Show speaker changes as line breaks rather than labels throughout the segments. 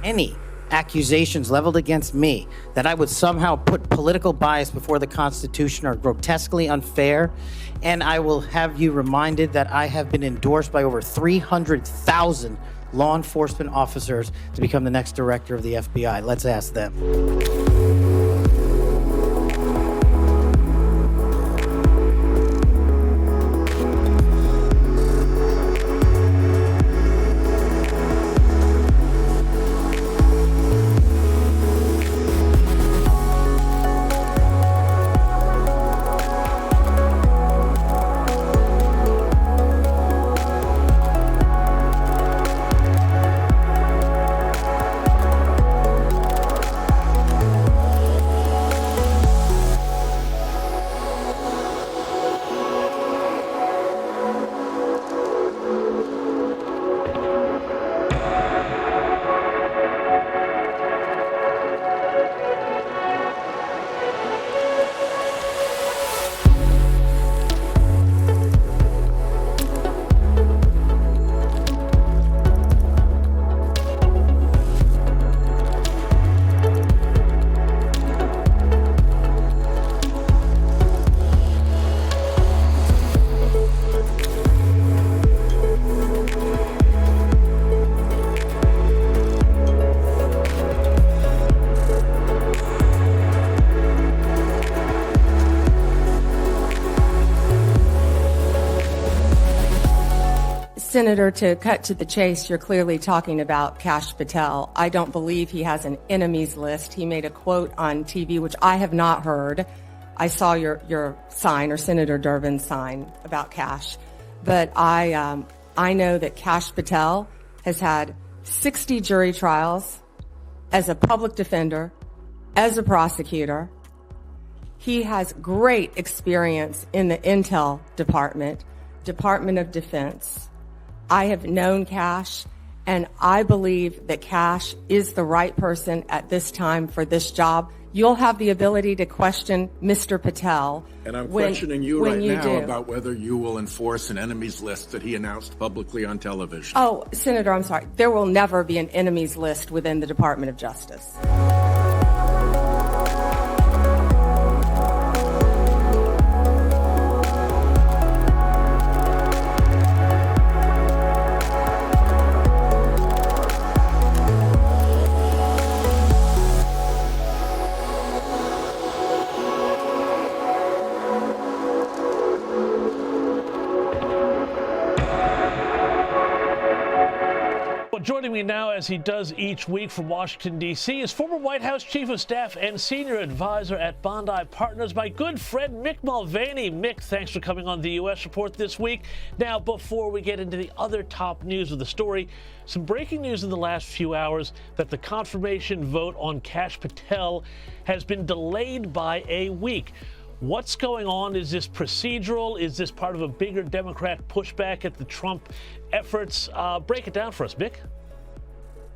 any accusations leveled against me that I would somehow put political bias before the Constitution are grotesquely unfair. And I will have you reminded that I have been endorsed by over 300,000 law enforcement officers to become the next director of the FBI. Let's ask them.
Senator, to cut to the chase, you're clearly talking about Kash Patel. I don't believe he has an enemies list. He made a quote on TV, which I have not heard. I saw your sign, or Senator Durbin's sign, about Kash. But I know that Kash Patel has had 60 jury trials as a public defender, as a prosecutor. He has great experience in the Intel Department, Department of Defense. I have known Kash, and I believe that Kash is the right person at this time for this job. You'll have the ability to question Mr. Patel.
And I'm questioning you right now about whether you will enforce an enemies list that he announced publicly on television.
Oh, Senator, I'm sorry. There will never be an enemies list within the Department of Justice.
Joining me now, as he does each week from Washington, D.C., is former White House Chief of Staff and Senior Advisor at Bondi Partners, my good friend Mick Mulvaney. Mick, thanks for coming on the U.S. Report this week. Now, before we get into the other top news of the story, some breaking news in the last few hours that the confirmation vote on Kash Patel has been delayed by a week. What's going on? Is this procedural? Is this part of a bigger Democrat pushback at the Trump efforts? Break it down for us, Mick.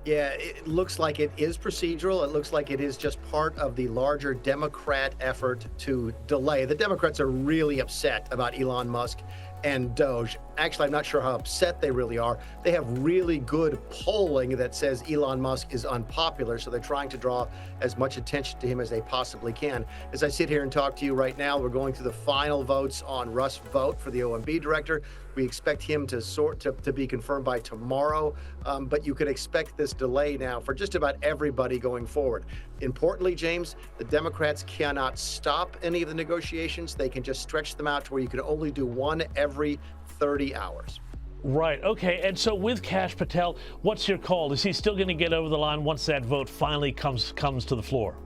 Yeah, it looks like it is procedural. It looks like it is just part of the larger Democrat effort to delay. The Democrats are really upset about Elon Musk and Doge. Actually, I'm not sure how upset they really are. They have really good polling that says Elon Musk is unpopular, so they're trying to draw as much attention to him as they possibly can. As I sit here and talk to you right now, we're going through the final votes on Russ Vought for the OMB director. We expect him to be confirmed by tomorrow, but you can expect this delay now for just about everybody going forward. Importantly, James, the Democrats cannot stop any of the negotiations. They can just stretch them out to where you can only do one every 30 hours.
Right. Okay. And so with Kash Patel, what's your call? Is he still going to get over the line once that vote finally comes to the floor?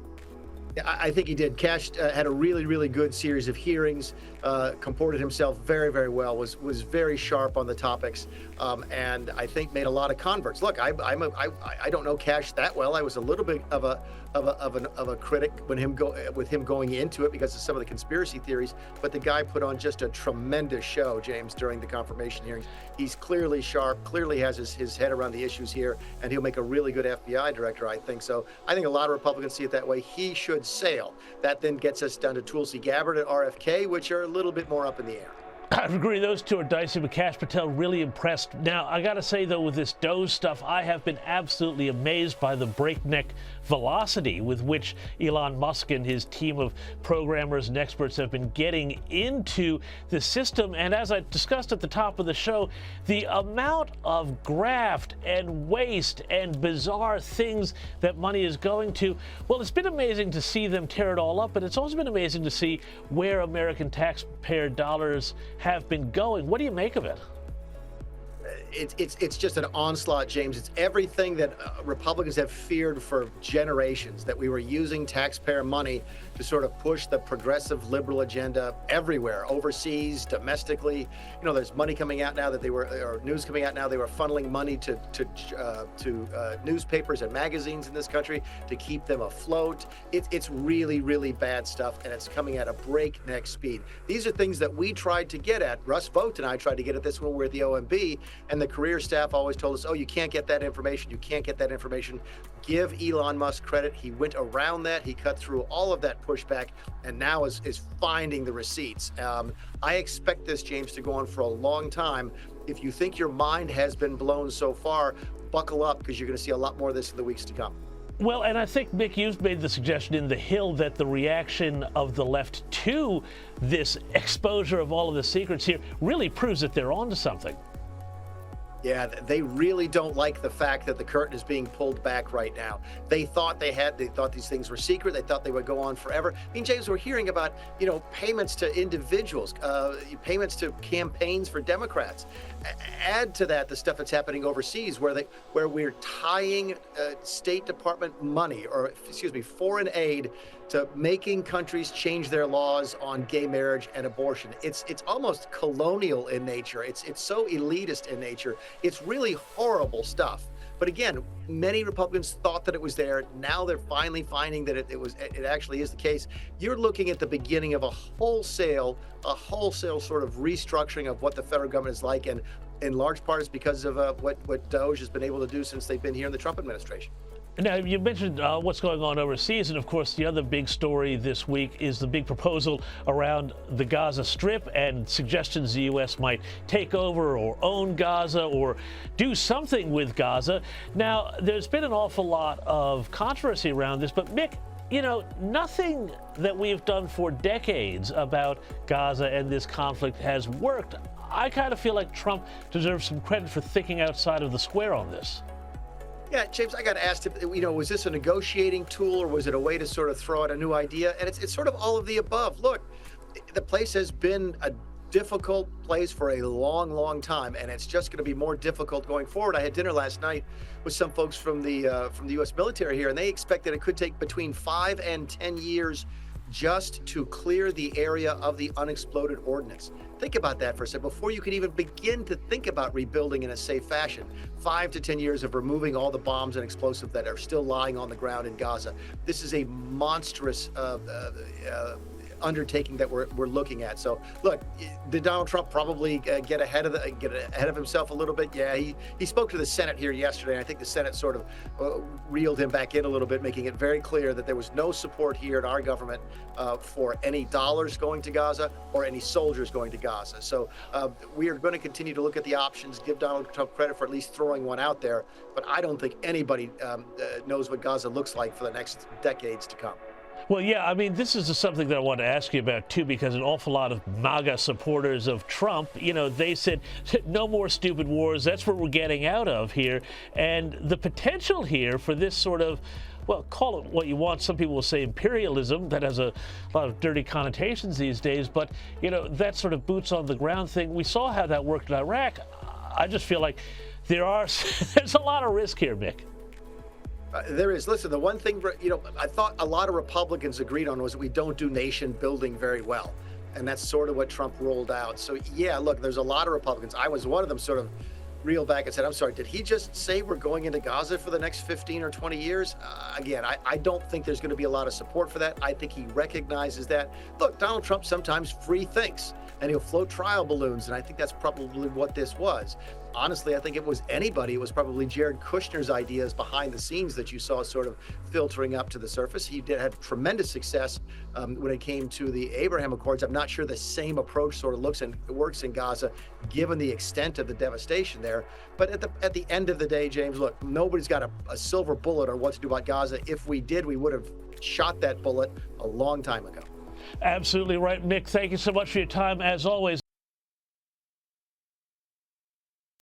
I think he did. Kash had a really, really good series of hearings, comported himself very, very well, was very sharp on the topics, and I think made a lot of converts. Look, I don't know Kash that well. I was a little bit of a critic with him going into it because of some of the conspiracy theories, but the guy put on just a tremendous show, James, during the confirmation hearings. He's clearly sharp, clearly has his head around the issues here, and he'll make a really good FBI director, I think. So I think a lot of Republicans see it that way. He should sail. That then gets us down to Tulsi Gabbard at RFK, which are a little bit more up in the air.
I agree. Those two are dicey, but Kash Patel really impressed. Now, I got to say, though, with this Doge stuff, I have been absolutely amazed by the breakneck velocity with which Elon Musk and his team of programmers and experts have been getting into the system. And as I discussed at the top of the show, the amount of graft and waste and bizarre things that money is going to, well, it's been amazing to see them tear it all up, but it's also been amazing to see where American taxpayer dollars have been going. What do you make of it?
It's just an onslaught, James. It's everything that Republicans have feared for generations, that we were using taxpayer money to sort of push the progressive liberal agenda everywhere, overseas, domestically. You know, there's money coming out now that or news coming out now, they were funneling money to newspapers and magazines in this country to keep them afloat. It's really, really bad stuff, and it's coming at a breakneck speed. These are things that we tried to get at. Russ Vought and I tried to get at this when we were at the OMB, and the career staff always told us, oh, you can't get that information. You can't get that information. Give Elon Musk credit. He went around that. He cut through all of that pushback and now is finding the receipts. I expect this, James, to go on for a long time. If you think your mind has been blown so far, buckle up, because you're going to see a lot more of this in the weeks to come.
Well, and I think, Mick, you've made the suggestion in The Hill that the reaction of the left to this exposure of all of the secrets here really proves that they're onto something.
Yeah, they really don't like the fact that the curtain is being pulled back right now. They thought they thought these things were secret. They thought they would go on forever. I mean, James, we're hearing about, payments to individuals, payments to campaigns for Democrats. Add to that the stuff that's happening overseas, where we're tying State Department money, foreign aid, to making countries change their laws on gay marriage and abortion. It's almost colonial in nature. It's so elitist in nature. It's really horrible stuff. But again, many Republicans thought that it was there. Now they're finally finding that it actually is the case. You're looking at the beginning of a wholesale sort of restructuring of what the federal government is like, and in large part is because of what Doge has been able to do since they've been here in the Trump administration.
Now, you mentioned what's going on overseas, and of course, the other big story this week is the big proposal around the Gaza Strip and suggestions the U.S. might take over or own Gaza or do something with Gaza. Now, there's been an awful lot of controversy around this, but Mick, nothing that we've done for decades about Gaza and this conflict has worked. I kind of feel like Trump deserves some credit for thinking outside of the square on this.
Yeah, James, I got asked, was this a negotiating tool or was it a way to sort of throw out a new idea? And it's sort of all of the above. Look, the place has been a difficult place for a long, long time, and it's just going to be more difficult going forward. I had dinner last night with some folks from the U.S. military here, and they expect that it could take between 5 and 10 years just to clear the area of the unexploded ordnance. Think about that for a second. Before you can even begin to think about rebuilding in a safe fashion, 5 to 10 years of removing all the bombs and explosives that are still lying on the ground in Gaza. This is a monstrous undertaking that we're looking at. So look, did Donald Trump probably get ahead of himself a little bit? Yeah, he spoke to the Senate here yesterday, and I think the Senate sort of reeled him back in a little bit, making it very clear that there was no support here in our government for any dollars going to Gaza or any soldiers going to Gaza. So we are going to continue to look at the options, give Donald Trump credit for at least throwing one out there, but I don't think anybody knows what Gaza looks like for the next decades to come.
Well, yeah, I mean, this is something that I want to ask you about, too, because an awful lot of MAGA supporters of Trump, they said, no more stupid wars. That's what we're getting out of here. And the potential here for this sort of, well, call it what you want. Some people will say imperialism. That has a lot of dirty connotations these days. But, that sort of boots on the ground thing, we saw how that worked in Iraq. I just feel like there's a lot of risk here, Mick.
There is. Listen, the one thing, I thought a lot of Republicans agreed on was that we don't do nation building very well. And that's sort of what Trump rolled out. So, yeah, look, there's a lot of Republicans. I was one of them, sort of reeled back and said, I'm sorry, did he just say we're going into Gaza for the next 15 or 20 years? Again, I don't think there's going to be a lot of support for that. I think he recognizes that. Look, Donald Trump sometimes free thinks, and he'll float trial balloons, and I think that's probably what this was. honestly, I think it was anybody. It was probably Jared Kushner's ideas behind the scenes that you saw sort of filtering up to the surface. He had tremendous success when it came to the Abraham Accords. I'm not sure the same approach sort of works in Gaza, given the extent of the devastation there. But at the end of the day, James, look, nobody's got a silver bullet on what to do about Gaza. If we did, we would have shot that bullet a long time ago.
Absolutely right, Mick. Thank you so much for your time, as always.